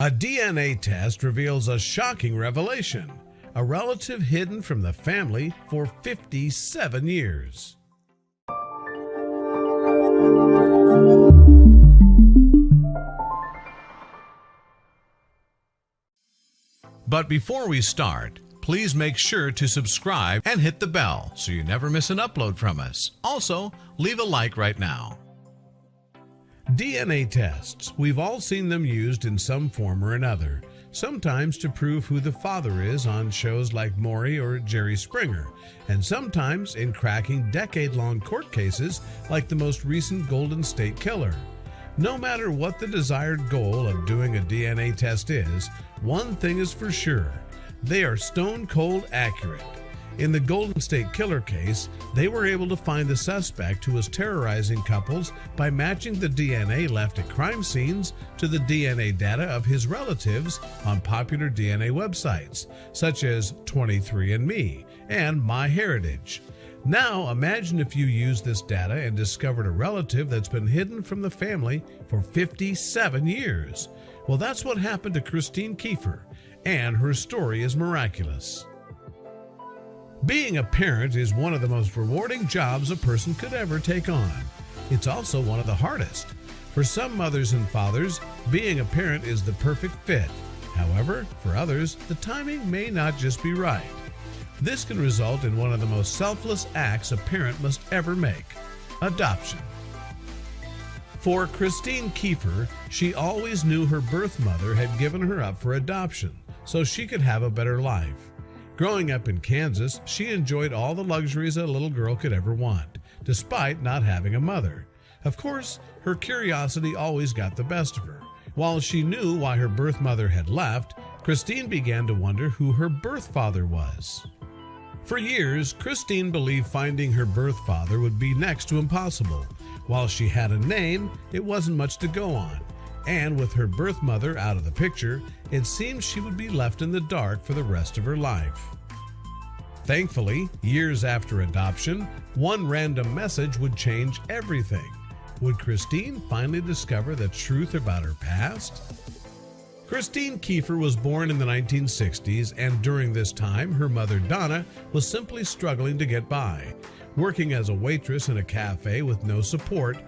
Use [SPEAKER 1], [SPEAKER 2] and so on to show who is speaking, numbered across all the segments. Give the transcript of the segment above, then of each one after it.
[SPEAKER 1] A DNA test reveals a shocking revelation. A relative hidden from the family for 57 years. But before we start, please make sure to subscribe and hit the bell so you never miss an upload from us. Also, leave a like right now. DNA tests. We've all seen them used in some form or another, sometimes to prove who the father is on shows like Maury or Jerry Springer, and sometimes in cracking decade-long court cases like the most recent Golden State Killer. No matter what the desired goal of doing a DNA test is, one thing is for sure: they are stone cold accurate. In the Golden State Killer case, they were able to find the suspect who was terrorizing couples by matching the DNA left at crime scenes to the DNA data of his relatives on popular DNA websites, such as 23andMe and MyHeritage. Now imagine if you used this data and discovered a relative that's been hidden from the family for 57 years. Well, that's what happened to Christine Kiefer, and her story is miraculous. Being a parent is one of the most rewarding jobs a person could ever take on. It's also one of the hardest. For some mothers and fathers, being a parent is the perfect fit. However, for others, the timing may not just be right. This can result in one of the most selfless acts a parent must ever make: adoption. For Christine Kiefer, she always knew her birth mother had given her up for adoption so she could have a better life. Growing up in Kansas, she enjoyed all the luxuries a little girl could ever want, despite not having a mother. Of course, her curiosity always got the best of her. While she knew why her birth mother had left, Christine began to wonder who her birth father was. For years, Christine believed finding her birth father would be next to impossible. While she had a name, it wasn't much to go on. And with her birth mother out of the picture, it seemed she would be left in the dark for the rest of her life. Thankfully, years after adoption, one random message would change everything. Would Christine finally discover the truth about her past? Christine Kiefer was born in the 1960s, and during this time, her mother Donna was simply struggling to get by. Working as a waitress in a cafe with no support,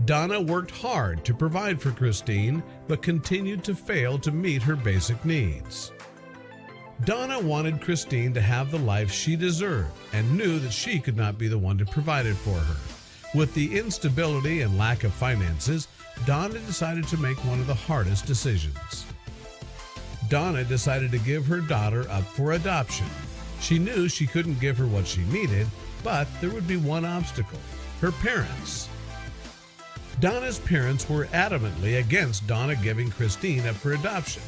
[SPEAKER 1] Donna worked hard to provide for Christine, but continued to fail to meet her basic needs. Donna wanted Christine to have the life she deserved and knew that she could not be the one to provide it for her. With the instability and lack of finances, Donna decided to make one of the hardest decisions. Donna decided to give her daughter up for adoption. She knew she couldn't give her what she needed, but there would be one obstacle: her parents. Donna's parents were adamantly against Donna giving Christine up for adoption.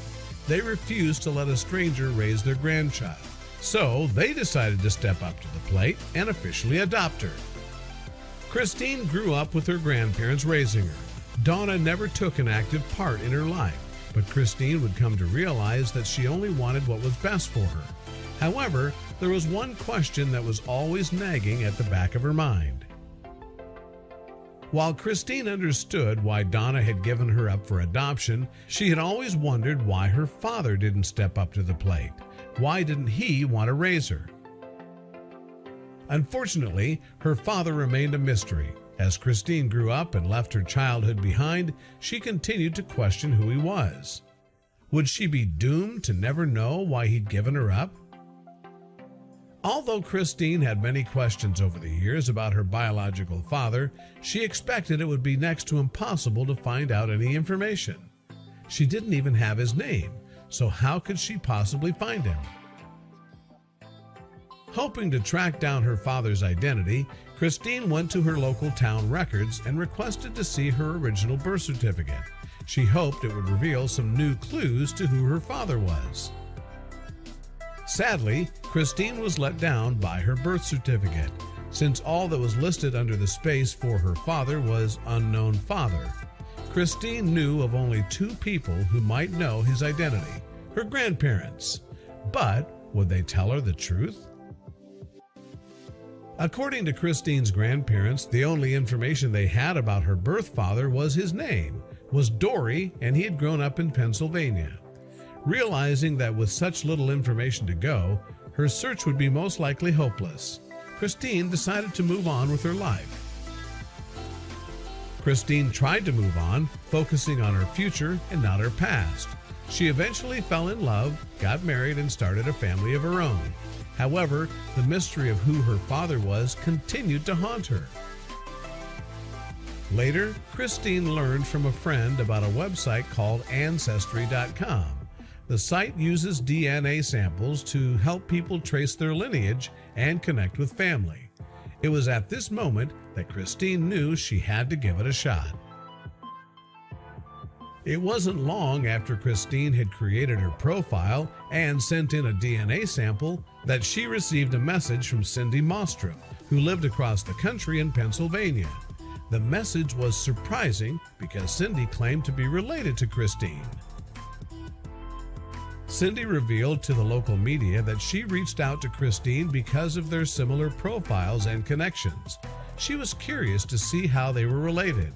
[SPEAKER 1] They refused to let a stranger raise their grandchild, so they decided to step up to the plate and officially adopt her. Christine grew up with her grandparents raising her. Donna never took an active part in her life, but Christine would come to realize that she only wanted what was best for her. However, there was one question that was always nagging at the back of her mind. While Christine understood why Donna had given her up for adoption, she had always wondered why her father didn't step up to the plate. Why didn't he want to raise her? Unfortunately, her father remained a mystery. As Christine grew up and left her childhood behind, she continued to question who he was. Would she be doomed to never know why he'd given her up? Although Christine had many questions over the years about her biological father, she expected it would be next to impossible to find out any information. She didn't even have his name, so how could she possibly find him? Hoping to track down her father's identity, Christine went to her local town records and requested to see her original birth certificate. She hoped it would reveal some new clues to who her father was. Sadly, Christine was let down by her birth certificate, since all that was listed under the space for her father was unknown father. Christine knew of only 2 people who might know his identity: her grandparents. But would they tell her the truth? According to Christine's grandparents, the only information they had about her birth father was his name was Dory, and he had grown up in Pennsylvania. Realizing that with such little information to go, her search would be most likely hopeless, Christine decided to move on with her life. Christine tried to move on, focusing on her future and not her past. She eventually fell in love, got married, and started a family of her own. However, the mystery of who her father was continued to haunt her. Later, Christine learned from a friend about a website called Ancestry.com. The site uses DNA samples to help people trace their lineage and connect with family. It was at this moment that Christine knew she had to give it a shot. It wasn't long after Christine had created her profile and sent in a DNA sample that she received a message from Cindy Mostrom, who lived across the country in Pennsylvania. The message was surprising because Cindy claimed to be related to Christine. Cindy revealed to the local media that she reached out to Christine because of their similar profiles and connections. She was curious to see how they were related.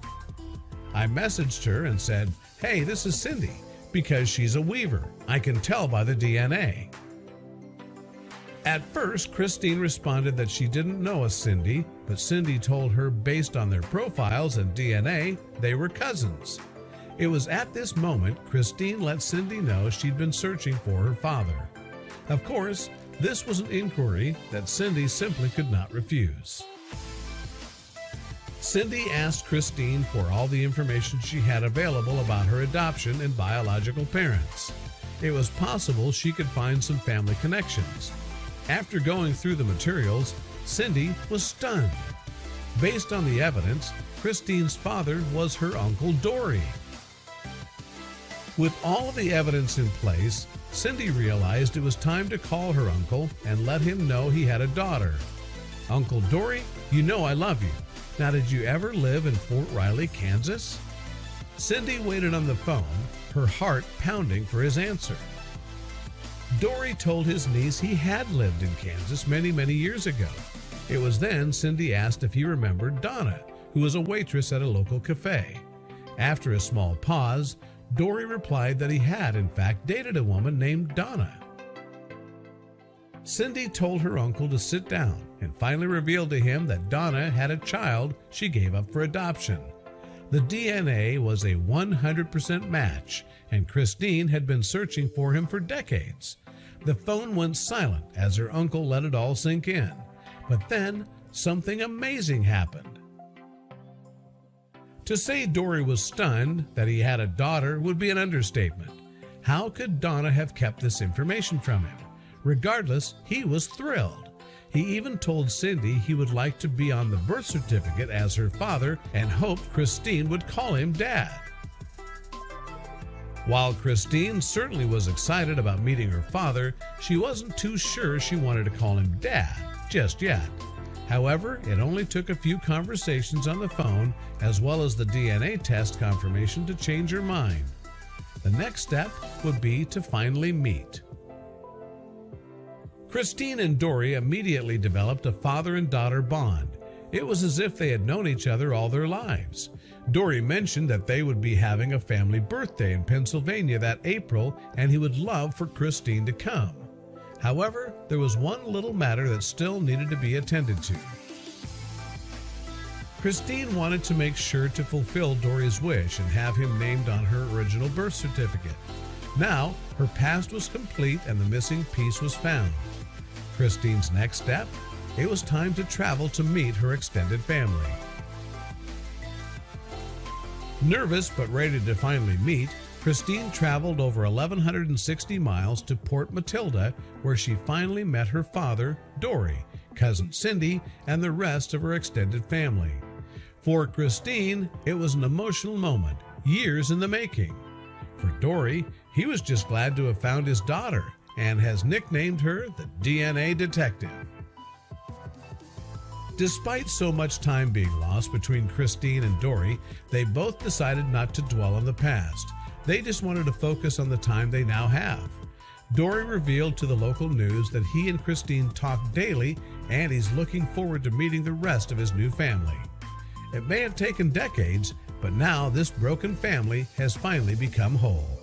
[SPEAKER 1] I messaged her and said, "Hey, this is Cindy," because she's a weaver. I can tell by the DNA. At first, Christine responded that she didn't know a Cindy, but Cindy told her based on their profiles and DNA, they were cousins. It was at this moment Christine let Cindy know she'd been searching for her father. Of course, this was an inquiry that Cindy simply could not refuse. Cindy asked Christine for all the information she had available about her adoption and biological parents. It was possible she could find some family connections. After going through the materials, Cindy was stunned. Based on the evidence, Christine's father was her Uncle Dory. With all of the evidence in place, Cindy realized it was time to call her uncle and let him know he had a daughter. "Uncle Dory, you know I love you. Now, did you ever live in Fort Riley, Kansas?" Cindy waited on the phone, her heart pounding for his answer. Dory told his niece he had lived in Kansas many years ago. It was then Cindy asked if he remembered Donna, who was a waitress at a local cafe. After a small pause, Dory replied that he had, in fact, dated a woman named Donna. Cindy told her uncle to sit down and finally revealed to him that Donna had a child she gave up for adoption. The DNA was a 100% match, and Christine had been searching for him for decades. The phone went silent as her uncle let it all sink in. But then, something amazing happened. To say Dory was stunned that he had a daughter would be an understatement. How could Donna have kept this information from him? Regardless, he was thrilled. He even told Cindy he would like to be on the birth certificate as her father and hoped Christine would call him Dad. While Christine certainly was excited about meeting her father, she wasn't too sure she wanted to call him Dad just yet. However, it only took a few conversations on the phone as well as the DNA test confirmation to change her mind. The next step would be to finally meet. Christine and Dory immediately developed a father and daughter bond. It was as if they had known each other all their lives. Dory mentioned that they would be having a family birthday in Pennsylvania that April, and he would love for Christine to come. However, there was one little matter that still needed to be attended to. Christine wanted to make sure to fulfill Dory's wish and have him named on her original birth certificate. Now, her past was complete and the missing piece was found. Christine's next step? It was time to travel to meet her extended family. Nervous but ready to finally meet, Christine traveled over 1,160 miles to Port Matilda, where she finally met her father, Dory, cousin Cindy, and the rest of her extended family. For Christine, it was an emotional moment, years in the making. For Dory, he was just glad to have found his daughter and has nicknamed her the DNA Detective. Despite so much time being lost between Christine and Dory, they both decided not to dwell on the past. They just wanted to focus on the time they now have. Dory revealed to the local news that he and Christine talk daily and he's looking forward to meeting the rest of his new family. It may have taken decades, but now this broken family has finally become whole.